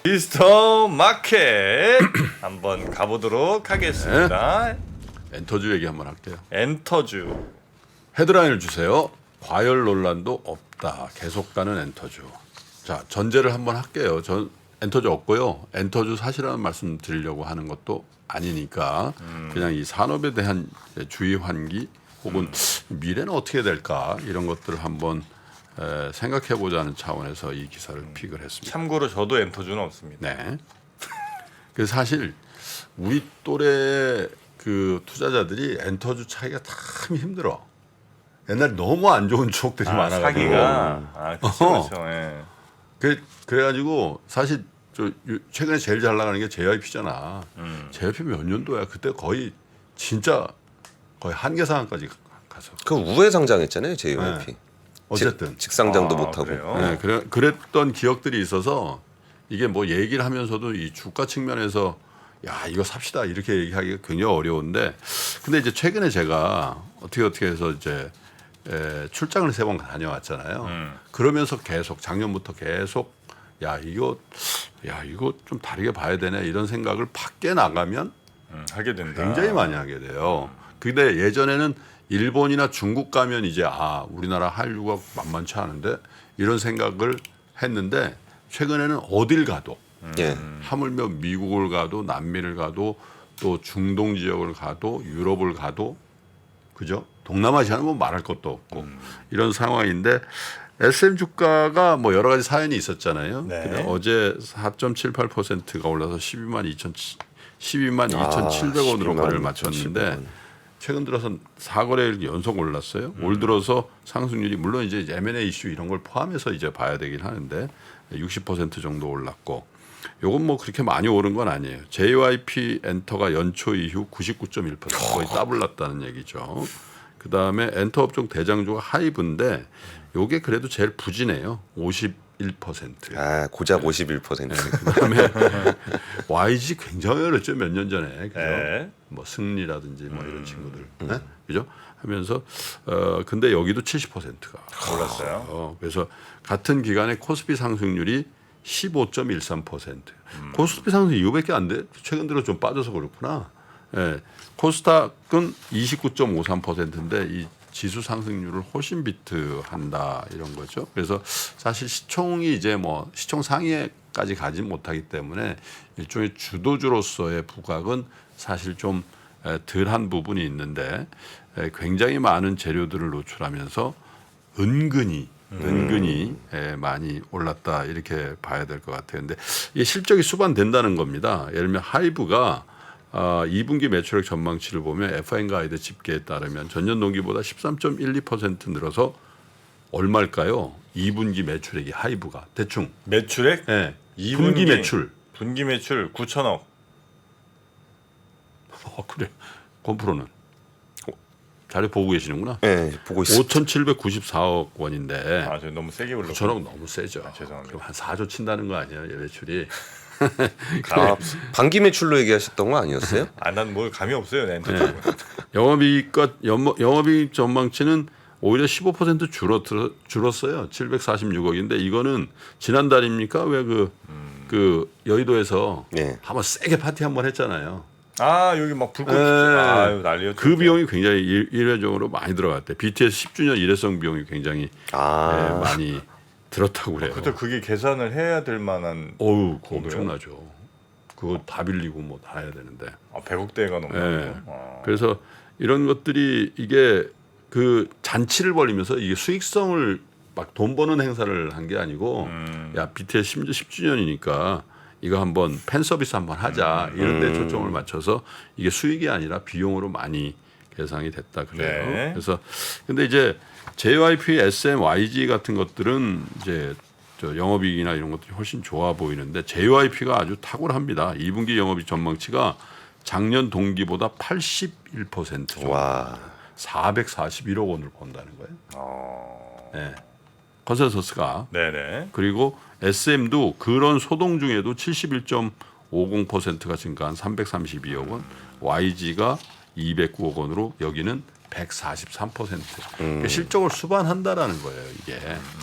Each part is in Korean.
비스터 마켓 한번 가보도록 하겠습니다. 엔터주 얘기 한번 할게요. 엔터주. 헤드라인을 주세요. 과열 논란도 없다. 계속 가는 엔터주. 자, 전제를 한번 할게요. 전 엔터주 없고요. 엔터주 사실이라는 말씀 드리려고 하는 것도 아니니까 그냥 이 산업에 대한 주의 환기 혹은 미래는 어떻게 될까 이런 것들을 한번 생각해 보자는 차원에서 이 기사를 픽을 했습니다. 참고로 저도 엔터주는 없습니다. 네. 그래서 사실 우리 또래 그 투자자들이 엔터주 차기가 참 힘들어. 옛날에 너무 안 좋은 추억들이 많아가지고. 사기가 그렇죠. 예. 그래가지고 사실 저 최근에 제일 잘 나가는 게 JYP잖아. JYP 몇 년도야? 그때 거의 진짜 거의 한계 상황까지 가서. 그 우회 상장했잖아요, JYP. 네. 어쨌든 직상장도 못하고. 그래요? 네, 그랬던 기억들이 있어서 이게 뭐 얘기를 하면서도 이 주가 측면에서 야 이거 삽시다 이렇게 얘기하기가 굉장히 어려운데 근데 이제 최근에 제가 어떻게 해서 이제 출장을 3번 다녀왔잖아요. 그러면서 계속 작년부터 계속 야 이거 좀 다르게 봐야 되네 이런 생각을 밖에 나가면 하게 된다. 굉장히 많이 하게 돼요. 근데 예전에는 일본이나 중국 가면 이제 우리나라 한류가 만만치 않은데 이런 생각을 했는데 최근에는 어딜 가도 예. 하물며 미국을 가도 남미를 가도 또 중동 지역을 가도 유럽을 가도 그죠? 동남아시아는 뭐 말할 것도 없고 이런 상황인데 SM 주가가 뭐 여러 가지 사연이 있었잖아요. 네. 근데 어제 4.78%가 올라서 12만 2,700원으로 거래를 마쳤는데 최근 들어서 4거래일 연속 올랐어요. 올 들어서 상승률이 물론 이제 M&A 이슈 이런 걸 포함해서 이제 봐야 되긴 하는데 60% 정도 올랐고 요건 뭐 그렇게 많이 오른 건 아니에요. JYP 엔터가 연초 이후 99.1% 거의 더블 났다는 얘기죠. 그다음에 엔터 업종 대장주가 하이브인데 요게 그래도 제일 부진해요. 51%. 고작 51%. 그다음에 YG 굉장히 어렸죠. 몇 년 전에. 그죠? 네. 뭐 승리라든지 뭐 이런 친구들. 네? 그죠? 하면서 근데 여기도 70%가 올랐어요. 그래서 같은 기간에 코스피 상승률이 15.13%. 코스피 상승 이거밖에 안 돼. 최근 들어 좀 빠져서 그렇구나. 예. 코스닥은 29.53%인데 이 지수 상승률을 훨씬 비트한다 이런 거죠. 그래서 사실 시총이 이제 뭐 시총 상위에까지 가지 못하기 때문에 일종의 주도주로서의 부각은 사실 좀 덜한 부분이 있는데 굉장히 많은 재료들을 노출하면서 은근히 많이 올랐다 이렇게 봐야 될 것 같아요. 근데 이게 실적이 수반된다는 겁니다. 예를 들면 하이브가 2분기 매출액 전망치를 보면 FIN 가이드 집계에 따르면 전년 동기보다 13.12% 늘어서 얼마일까요? 2분기 매출액이 하이브가 대충 매출액? 네. 2분기 매출. 분기 매출 9천억. 그래. 건프로는 자료 보고 계시는구나. 네, 보고 있습니다. 5,794억 원인데 저 너무 세게 올랐고. 9천억 너무 세죠. 죄송합니다. 그럼 한 4조 친다는 거 아니에요? 매출이. 반기 매출로 얘기하셨던 거 아니었어요? 난 뭘 감이 없어요. 엔터주. 영업이익 전망치는 오히려 15% 줄었어요. 746억인데 이거는 지난달입니까? 왜 그 여의도에서 네. 한번 세게 파티 한번 했잖아요. 여기 막 불꽃. 난리였죠. 그 비용이 굉장히 일회적으로 많이 들어갔대. BTS 10주년 일회성 비용이 굉장히 많이 들었다고 그래요. 그때 그게 계산을 해야 될 만한. 어우, 엄청나죠. 그거 다 빌리고 뭐 다 해야 되는데. 100억대가 넘는 네. 거. 그래서 이런 것들이 이게 그 잔치를 벌이면서 이게 수익성을 막 돈 버는 행사를 한 게 아니고 야 BTS 심지어 10주년이니까 이거 한번 팬 서비스 한번 하자 이런 데 초점을 맞춰서 이게 수익이 아니라 비용으로 많이 계상이 됐다 그래요. 네. 그래서 근데 이제 JYP, SM, YG 같은 것들은 이제 저 영업이익이나 이런 것들이 훨씬 좋아 보이는데 JYP가 아주 탁월합니다. 2분기 영업이익 전망치가 작년 동기보다 81% 정도. 와. 441억 원을 번다는 거예요. 네. 컨센서스가. 네네. 그리고 SM도 그런 소동 중에도 71.50%가 증가한 332억 원, YG가 209억 원으로 여기는 143%. 그러니까 실적을 수반한다라는 거예요. 이게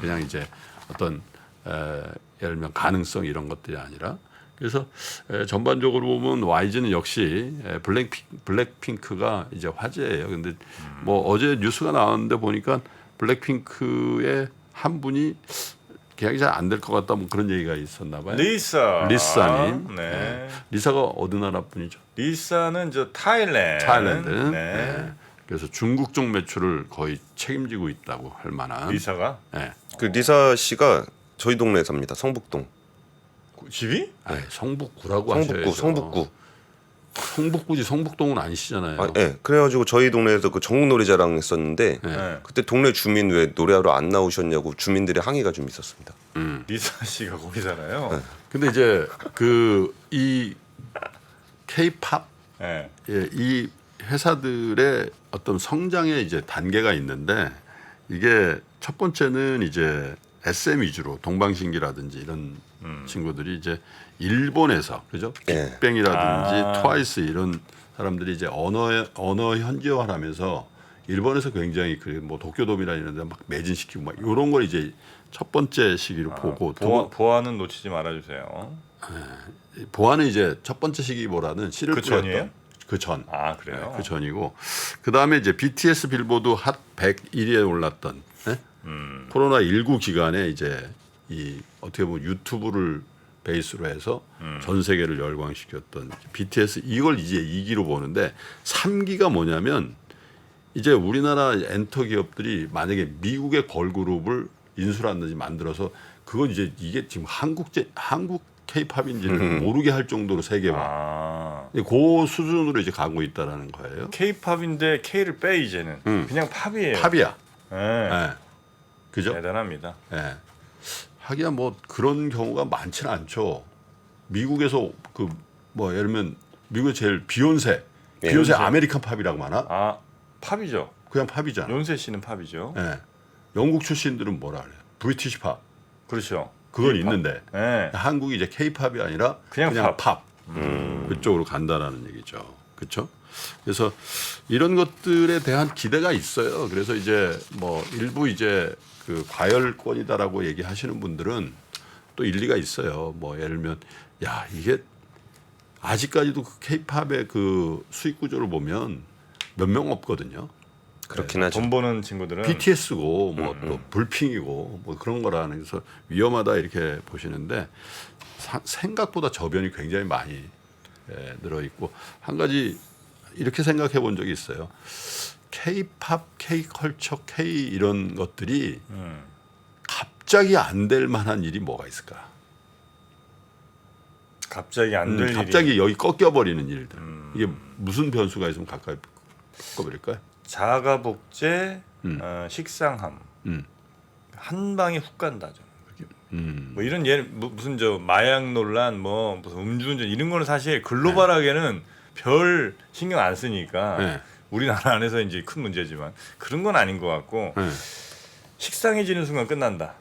그냥 이제 어떤 예를 들면 가능성 이런 것들이 아니라 그래서 전반적으로 보면 YG는 역시 블랙핑크가 이제 화제예요. 근데 뭐 어제 뉴스가 나왔는데 보니까 블랙핑크의 한 분이 계약이 잘 안 될 것 같다 뭐 그런 얘기가 있었나 봐요. 리사님. 네. 리사가 어느 나라 분이죠? 리사는 저 타일랜드. 네. 네. 그래서 중국 쪽 매출을 거의 책임지고 있다고 할 만한. 리사가 네. 그 리사 씨가 저희 동네에 삽니다. 성북동. 집이? 아니, 성북구라고 하셔야죠. 성북구. 성북구지 성북동은 아니시잖아요. 아, 예. 그래가지고 저희 동네에서 그 전국놀이자랑 했었는데 네. 그때 동네 주민 왜 노래하러 안 나오셨냐고 주민들의 항의가 좀 있었습니다. 리사 씨가 거기잖아요. 네. 근데 이제 그 이 K-팝 네. 이 회사들의 어떤 성장의 이제 단계가 있는데 이게 첫 번째는 이제 SM 위주로 동방신기라든지 이런 친구들이 이제 일본에서 그죠? 예. 빅뱅이라든지 트와이스 이런 사람들이 이제 언어 현지화하면서 일본에서 굉장히 그 뭐 도쿄돔이나 이런 데 막 매진시키고 막 이런 걸 이제 첫 번째 시기로 보고 보아는 놓치지 말아주세요. 보아는 이제 첫 번째 시기보다는 씨를 그 전이에요? 그 전. 아 그래요? 그 전이고 그 다음에 이제 BTS 빌보드 핫 101위에 올랐던 코로나 19 기간에 이제 이 어떻게 보면 유튜브를 베이스로 해서 전 세계를 열광시켰던 BTS 이걸 이제 2기로 보는데 3기가 뭐냐면 이제 우리나라 엔터 기업들이 만약에 미국의 걸그룹을 인수라든지 만들어서 그건 이제 이게 지금 한국 K-팝인지를 모르게 할 정도로 세계화. 그 수준으로 이제 가고 있다라는 거예요. K-팝인데 K를 빼 이제는 그냥 팝이에요. 팝이야. 네. 네. 그죠? 대단합니다. 네. 하기야 뭐 그런 경우가 많지는 않죠. 미국에서 그 뭐 예를 들면 미국의 제일 비욘세 아메리칸 팝이라고 하나? 아 팝이죠. 그냥 팝이잖아. 윤세 씨는 팝이죠. 네. 영국 출신들은 뭐라 그래요? 브리티시 팝. 그렇죠. 그건 K-pop. 있는데 네. 한국이 이제 K-팝이 아니라 그냥 팝. 그쪽으로 간다라는 얘기죠. 그렇죠? 그래서 이런 것들에 대한 기대가 있어요. 그래서 이제 뭐 일부 이제 그 과열권이다라고 얘기하시는 분들은 또 일리가 있어요. 뭐 예를 들면 야 이게 아직까지도 그 K-팝의 그 수익 구조를 보면 몇 명 없거든요. 그렇긴 하죠. 돈 버는 친구들은 BTS고 뭐 또 불핑이고 뭐 그런 거라는 그래서 위험하다 이렇게 보시는데 생각보다 저변이 굉장히 많이 늘어 있고 한 가지 이렇게 생각해 본 적이 있어요. K-팝, K-컬처, K 이런 것들이 갑자기 안 될 만한 일이 뭐가 있을까? 갑자기 안 될 일이 갑자기 여기 꺾여버리는 일들. 이게 무슨 변수가 있으면 가까이 꺾어버릴까요? 자가복제, 식상함 음. 한 방에 훅 간다. 뭐 이런 무슨 저 마약 논란, 뭐 무슨 음주운전 이런 거는 사실 글로벌하게는 별 신경 안 쓰니까 네. 우리나라 안에서 이제 큰 문제지만 그런 건 아닌 것 같고 네. 식상해지는 순간 끝난다.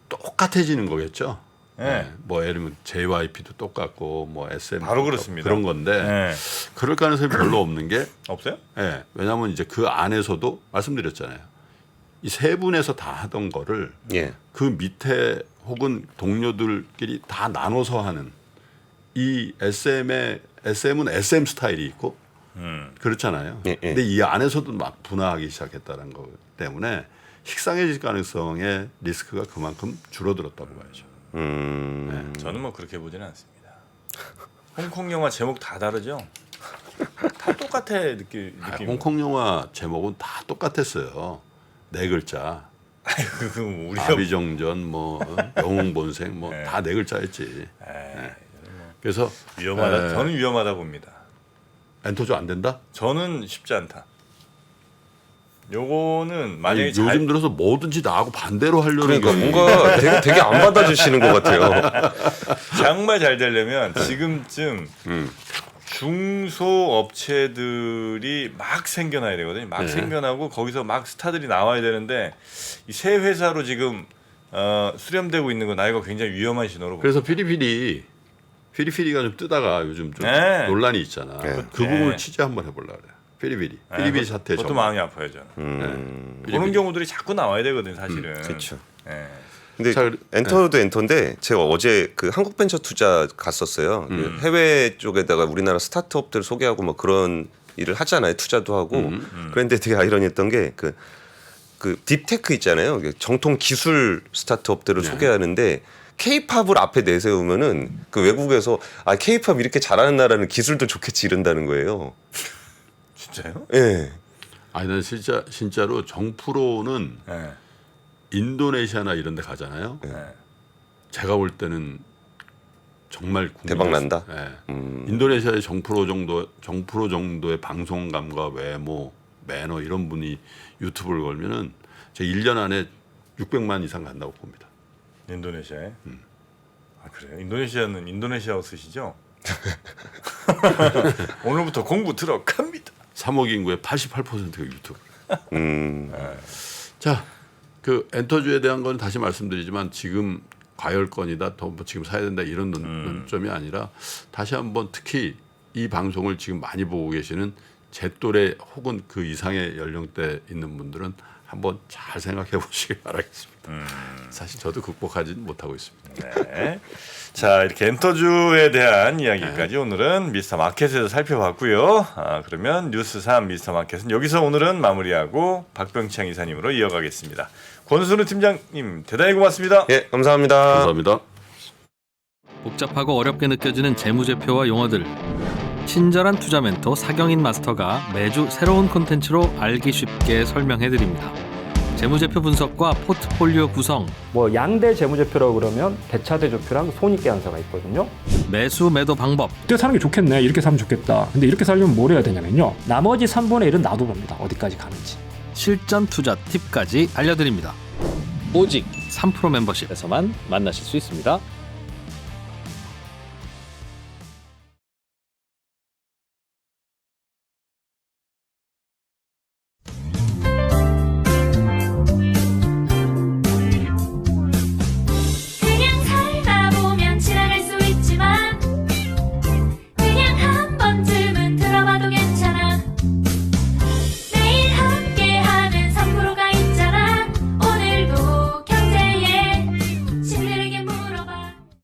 똑같아지는 거겠죠. 네. 뭐 예를 들면 JYP도 똑같고 뭐 SM 바로 그렇습니다. 그런 건데 네. 그럴 가능성이 별로 없는 게 없어요? 왜냐하면 이제 그 안에서도 말씀드렸잖아요. 이 세 분에서 다 하던 거를 예. 그 밑에 혹은 동료들끼리 다 나눠서 하는 이 SM은 SM 스타일이 있고 그렇잖아요. 예, 예. 근데 이 안에서도 막 분화하기 시작했다는 거 때문에 식상해질 가능성의 리스크가 그만큼 줄어들었다고 봐야죠. 저는 뭐 그렇게 보지는 않습니다. 홍콩 영화 제목 다 다르죠? 다 똑같아 느낌. 홍콩 영화 제목은 다 똑같았어요. 4글자. 우리가 아비정전, 뭐 영웅본생, 뭐 다 4글자였지. 그래서 위험하다. 저는 위험하다 봅니다. 엔터조 안 된다? 저는 쉽지 않다. 요거는 아니, 만약에 요즘 들어서 뭐든지 나하고 반대로 하려는 그러니까 게 뭔가 되게 안 받아주시는 것 같아요. 정말 잘 되려면 지금쯤 중소업체들이 막 생겨나야 되거든요. 막 네. 생겨나고 거기서 막 스타들이 나와야 되는데 이 세 회사로 지금 수렴되고 있는 건 나이가 굉장히 위험한 신호로 그래서 피리피리가 좀 뜨다가 요즘 좀 네. 논란이 있잖아. 네. 그 부분을 취재 한번 해보려고 그래. 피리피리 사태 그것도 좀. 마음이 아파요 저는. 보는 경우들이 자꾸 나와야 되거든요 사실은. 그렇죠. 예. 근데 자, 엔터도 엔터인데 제가 어제 그 한국벤처투자 갔었어요. 그 해외 쪽에다가 우리나라 스타트업들 소개하고 뭐 그런 일을 하잖아요. 투자도 하고. 그런데 되게 아이러니했던 게 그 딥테크 있잖아요. 정통 기술 스타트업들을 소개하는데 K-팝을 앞에 내세우면은 그 외국에서 아 K-팝 이렇게 잘하는 나라는 기술도 좋겠지 이런다는 거예요. 진짜요? 예. 네. 아니 난 진짜로 정프로는 네. 인도네시아나 이런 데 가잖아요. 네. 제가 볼 때는 정말 대박 난다. 예. 인도네시아의 정프로 정도의 방송감과 외모, 매너 이런 분이 유튜브를 걸면은 제 1년 안에 600만 이상 간다고 봅니다. 인도네시아에? 아 그래요? 인도네시아는 인도네시아어 쓰시죠? 오늘부터 공부 들어갑니다. 3억 인구의 88%가 유튜브. 자, 그 엔터주에 대한 건 다시 말씀드리지만 지금 과열권이다, 더 지금 사야 된다 이런 논점이 아니라 다시 한번 특히 이 방송을 지금 많이 보고 계시는 제 또래 혹은 그 이상의 연령대 있는 분들은 한번 잘 생각해 보시기 바라겠습니다. 사실 저도 극복하지는 못하고 있습니다. 네. 자 이렇게 엔터주에 대한 이야기까지 오늘은 미스터 마켓에서 살펴봤고요. 그러면 뉴스 3 미스터 마켓은 여기서 오늘은 마무리하고 박병창 이사님으로 이어가겠습니다. 권순우 팀장님 대단히 고맙습니다. 예, 감사합니다. 감사합니다. 복잡하고 어렵게 느껴지는 재무제표와 용어들. 친절한 투자 멘토 사경인 마스터가 매주 새로운 콘텐츠로 알기 쉽게 설명해드립니다. 재무제표 분석과 포트폴리오 구성, 뭐 양대 재무제표라고 그러면 대차대조표랑 손익계산서가 있거든요. 매수 매도 방법, 이때 사는 게 좋겠네. 이렇게 사면 좋겠다. 근데 이렇게 살려면 뭘 해야 되냐면요. 나머지 3분의 1은 놔둬봅니다. 어디까지 가는지. 실전 투자 팁까지 알려드립니다. 오직 3프로 멤버십에서만 만나실 수 있습니다.